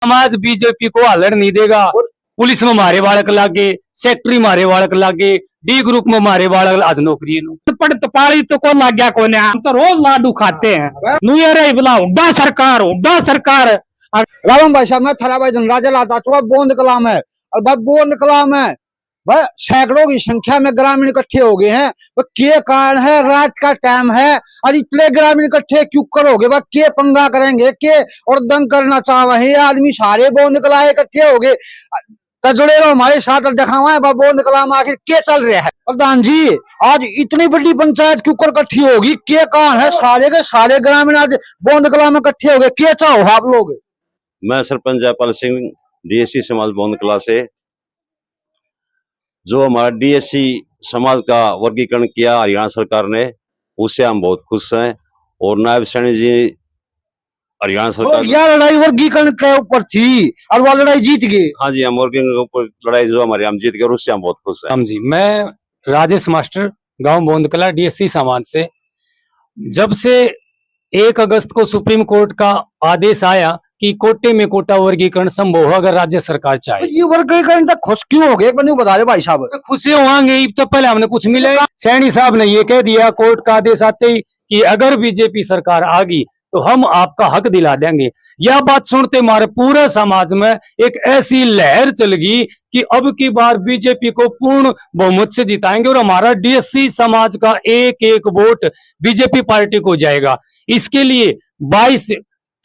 समाज बीजेपी को हालत नहीं देगा। पुलिस में मारे बालक लागे, सेक्रेटरी मारे बालक लागे, डी ग्रुप में मारे बालक आज नौकरी पढ़ तपाली तो को लाग गया कोने हम तो रोज लाडू खाते हैं नुयरे बुला उड्डा सरकार रावण भाई साहब मैं थरा भाई राजा लाता तो बोंद कलाम है और भाई बोंद कलाम है भाई सैकड़ों की संख्या में ग्रामीण इकट्ठे हो गए हैं। वो के कारण है, रात का टाइम है और इतने ग्रामीण इकट्ठे क्यों करोगे? वह के पंगा करेंगे के और दंग करना चाह रहे आदमी सारे बोंद कलाए इकट्ठे हो गए जुड़े रहो हमारे साथ दिखावा है बोंद कलाम आखिर क्या चल रहा है? प्रधान जी आज इतनी बड़ी पंचायत क्यों कर इकट्ठी होगी? क्या कारण है? सारे के सारे ग्रामीण आज बोंद कला में इकट्ठे हो गए, क्या चाहो आप लोग? मैं सरपंच जयपाल सिंह डीएससी समाज बोंद कला से। जो हमारा डीएससी समाज का वर्गीकरण किया हरियाणा सरकार ने, उससे हम बहुत खुश हैं। और नायब सैनी जी हरियाणा सरकार यह लड़ाई वर्गीकरण के ऊपर थी और वो लड़ाई जीत गए। हाँ जी, हम वर्गीकरण के ऊपर लड़ाई जो हमारे हम जीत गए और उससे हम बहुत खुश हैं। हम जी, मैं राजेश मास्टर गांव बोंदकला डीएससी समाज से। जब से 1 अगस्त को सुप्रीम कोर्ट का आदेश आया कि कोटे में कोटा वर्गीकरण संभव हो अगर राज्य सरकार चाहे, ये वर्गीकरण तक खुश क्यों हो गए बता दे भाई साहब? खुशी होंगे। तो पहले हमने कुछ मिले, सैनी साहब ने ये कह दिया कोर्ट का आदेश आते ही कि अगर बीजेपी सरकार आ गई तो हम आपका हक दिला देंगे। यह बात सुनते हमारे पूरे समाज में एक ऐसी लहर चल गई कि अब की बार बीजेपी को पूर्ण बहुमत से जिताएंगे और हमारा डीएससी समाज का एक एक वोट बीजेपी पार्टी को जाएगा। इसके लिए 22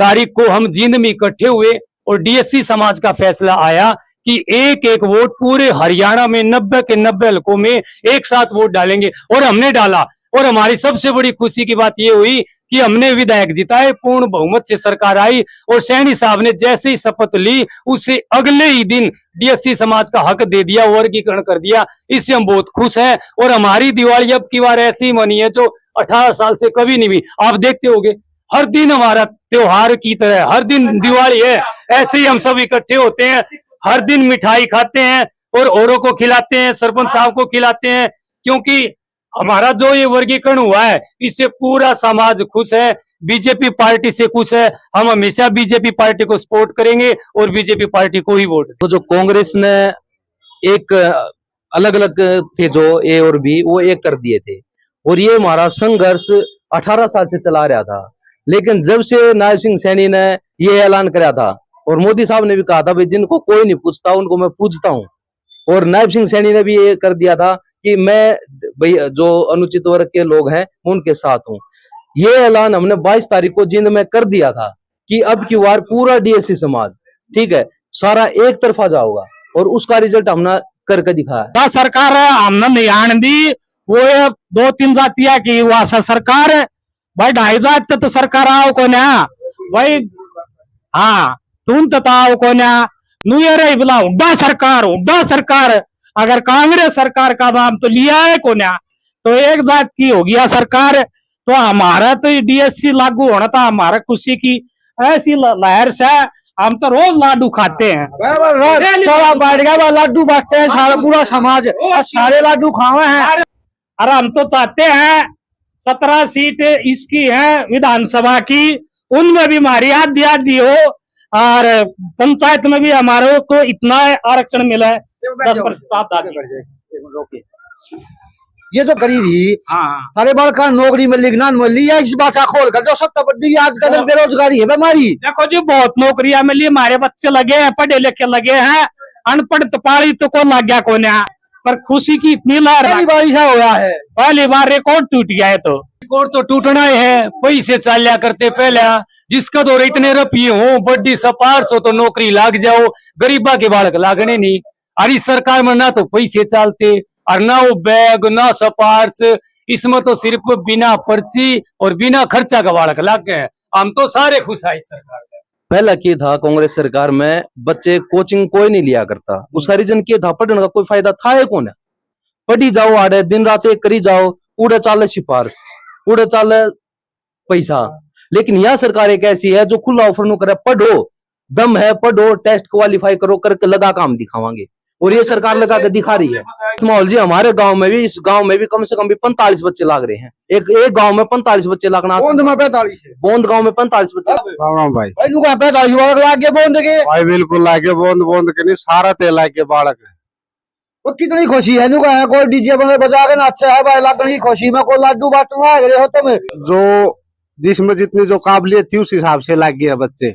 तारीख को हम जींद में इकट्ठे हुए और डीएससी समाज का फैसला आया कि एक एक वोट पूरे हरियाणा में 90 के 90 हलकों में एक साथ वोट डालेंगे। और हमने डाला और हमारी सबसे बड़ी खुशी की बात यह हुई कि हमने विधायक जिताए, पूर्ण बहुमत से सरकार आई और सैनी साहब ने जैसे ही शपथ ली उससे अगले ही दिन डीएससी समाज का हक दे दिया, वर्गीकरण कर दिया। इससे हम बहुत खुश हैं और हमारी दिवाली अब की बार ऐसी मनी है जो 18 साल से कभी नहीं हुई। आप देखते होंगे हर दिन हमारा त्योहार की तरह हर दिन दिवाली है, ऐसे ही हम सब इकट्ठे होते हैं, हर दिन मिठाई खाते हैं और औरों को खिलाते हैं, सरपंच साहब को खिलाते हैं, क्योंकि हमारा जो ये वर्गीकरण हुआ है इससे पूरा समाज खुश है, बीजेपी पार्टी से खुश है। हम हमेशा बीजेपी पार्टी को सपोर्ट करेंगे और बीजेपी पार्टी को ही वोट। तो जो कांग्रेस ने एक अलग अलग थे जो ए और बी, वो एक कर दिए थे और ये हमारा संघर्ष 18 साल से चला रहा था। लेकिन जब से नायब सिंह सैनी ने ये ऐलान कराया था और मोदी साहब ने भी कहा था भाई जिनको कोई नहीं पूछता उनको मैं पूछता हूँ, और नायब सिंह सैनी ने भी ये कर दिया था कि मैं भाई जो अनुचित वर्ग के लोग हैं उनके साथ हूँ। ये ऐलान हमने 22 तारीख को जींद में कर दिया था कि अब की बार पूरा डीएससी समाज ठीक है सारा एक तरफा जाओगा और उसका रिजल्ट हमने करके दिखाया। सरकार हमने नहीं दी वो 2-3 जातिया की वहां सरकार भाई 2.5 जात तो सरकार आओ को ना भाई, हाँ तुम तो आओ को ना नुयरे बुला उड्डा सरकार अगर कांग्रेस सरकार का नाम तो लिया है को ना तो एक जात की हो गया सरकार। तो हमारा तो डीएससी लागू होना था हमारा खुशी की ऐसी लहर से हम तो रोज लाडू खाते हैं, लाडू बांटते हैं सारा पूरा समाज, सारे लाडू खावे हैं। और हम तो चाहते हैं 17 सीट इसकी है विधानसभा की, उनमें भी हमारी आधी हो और पंचायत में भी हमारे को इतना आरक्षण मिला है 10%। ये तो करी थी सारे बाल का नौकरी में लिखना लिया इस बात का खोल कर जो सब बड़ी आजकल बेरोजगारी है बीमारी। देखो जी बहुत नौकरियां मिली, हमारे बच्चे लगे हैं, पढ़े लिखे लगे हैं, अनपढ़ तपाली तो को लग गया को ना, पर खुशी की इतनी लहर पहली बार ऐसा हुआ है, पहली बार रिकॉर्ड टूट गया है। तो रिकॉर्ड तो टूटना ही है, पैसे चालिया करते पहले जिसका दौर इतने रुपये हो बड़ी सपारस हो तो नौकरी लाग जाओ, गरीबा के बालक लागने नहीं। और इस सरकार में ना तो पैसे चालते और ना वो बैग ना सपारस, इसमें तो सिर्फ बिना पर्ची और बिना खर्चा का बालक लाग गए। हम तो सारे खुश है इस सरकार में। पहला क्या था कांग्रेस सरकार में बच्चे कोचिंग कोई नहीं लिया करता, उसका रीजन क्या था? पढ़ने का कोई फायदा था है कौन? पढ़ी जाओ आड़े दिन रात एक करी जाओ, उड़े चाले सिफारिश उड़े चाले पैसा। लेकिन यह सरकार एक ऐसी है जो खुला ऑफर नु करे, पढ़ो दम है पढ़ो, टेस्ट क्वालिफाई करो करके लगा काम दिखावांगे। और ये सरकार लगा के दिखा रही है। माहौल जी हमारे गांव में भी, इस गांव में भी कम से कम भी 45 बच्चे लाग रहे हैं। एक गांव में 45 बच्चे लागना। बोंद में 45 है। बोंद गांव में 45 बच्चे। भाई भाई नु 45 वाला लागे बोंद के। भाई बिल्कुल लागे बोंद के नहीं, सारा तेल लागे बालक है। वो कितनी खुशी है नु का है, कोई डीजे बने बजा के नाचा है भाई, लगन की खुशी में कोई लड्डू बांटना है गए हो तुम्हें। जो जिसमें जितनी जो काबिलियत थी उस हिसाब से लाग गया बच्चे।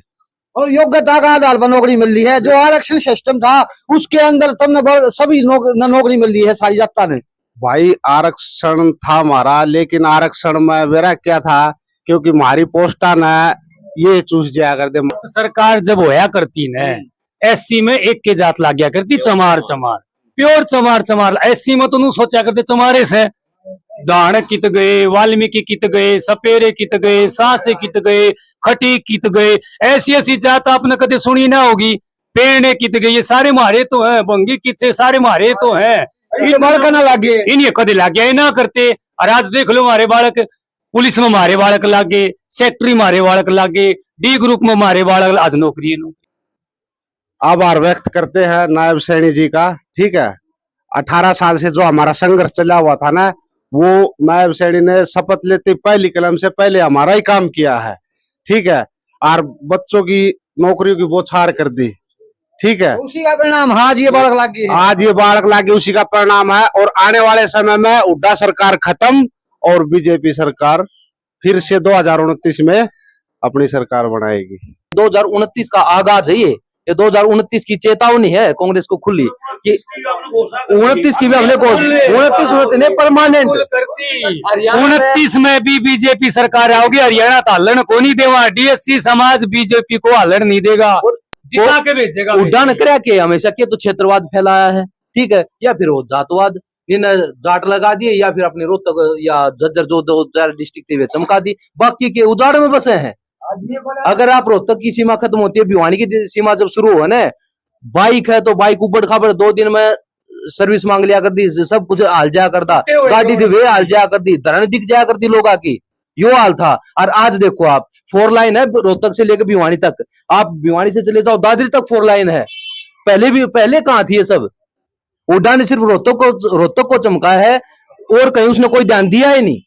और योग्यता का आधार पर नौकरी मिल रही है। जो आरक्षण सिस्टम था उसके अंदर तुमने सभी नौकरी मिल रही है सारी जनता ने। भाई आरक्षण था हमारा, लेकिन आरक्षण में मेरा क्या था, क्योंकि हमारी पोस्टा ने ये चूस जाया कर दे। सरकार जब होया करती न, एससी में एक के जात लाग गया करती, चमार चमार, प्योर चमार चमार। एससी में तो नू सोचा करते चमारे से दाण कित गए, वाल्मीकि कित गए, सपेरे कित गए, सांसे कित गए, खटी कित गए। ऐसी ऐसी जात आपने कदे सुनी ना होगी। पेड़े कित गए, ये सारे मारे तो हैं। भंगी कित से सारे मारे तो हैं। बालक ना लागे, इन्हें कदे लागे ये ना करते। और आज देख लो हमारे बालक पुलिस में मारे बालक लागे, सेक्रेटरी मारे बालक लागे, डी ग्रुप में मारे बालक आज नौकरी। आभार व्यक्त करते हैं नायब सैनी जी का। ठीक है, 18 साल से जो हमारा संघर्ष चला हुआ था ना, वो नायब सैनी ने शपथ लेते पहली कलम से पहले हमारा ही काम किया है। ठीक है, और बच्चों की नौकरियों की बौछार कर दी। ठीक है, उसी का परिणाम आज ये बालक लागी है। आज ये बालक लागे उसी का परिणाम है। और आने वाले समय में हुड्डा सरकार खत्म और बीजेपी सरकार फिर से 2029 में अपनी सरकार बनाएगी। 2029 का आगाज है ये 2029 की चेतावनी है कांग्रेस को खुली कि 29 की भी हमने 29 परमानेंट 29 में भी बीजेपी सरकार आओगी। हरियाणा तो हलन को नहीं देगा। डीएससी समाज बीजेपी को हलन नहीं देगा, जिता के भेजेगा। उड्डान करा के हमेशा के तो क्षेत्रवाद फैलाया है। ठीक है, या फिर वो जातवाद, इन्हें जाट लगा दिए, या फिर अपने रोहतक या झज्जर जो 2-4 डिस्ट्रिक्ट थे चमका दी, बाकी के उजाड़ में बसे हैं। अगर आप रोहतक की सीमा खत्म होती है, भिवानी की सीमा जब शुरू हो ना, बाइक है तो बाइक उबड़ खाबड़ 2 दिन में सर्विस मांग लिया कर दी, सब कुछ हाल जाया करता, गाड़ी थी वे हाल जाया कर दी, धरण दिख जाया करती लोगों की, यो हाल था। और आज देखो आप 4 लाइन है रोहतक से लेकर भिवानी तक। आप भिवानी से चले जाओ दादरी तक 4 लाइन है। पहले कहाँ थी ये सब? हुड्डा ने सिर्फ रोहतक को चमका है और कहीं उसने कोई ध्यान दिया ही नहीं।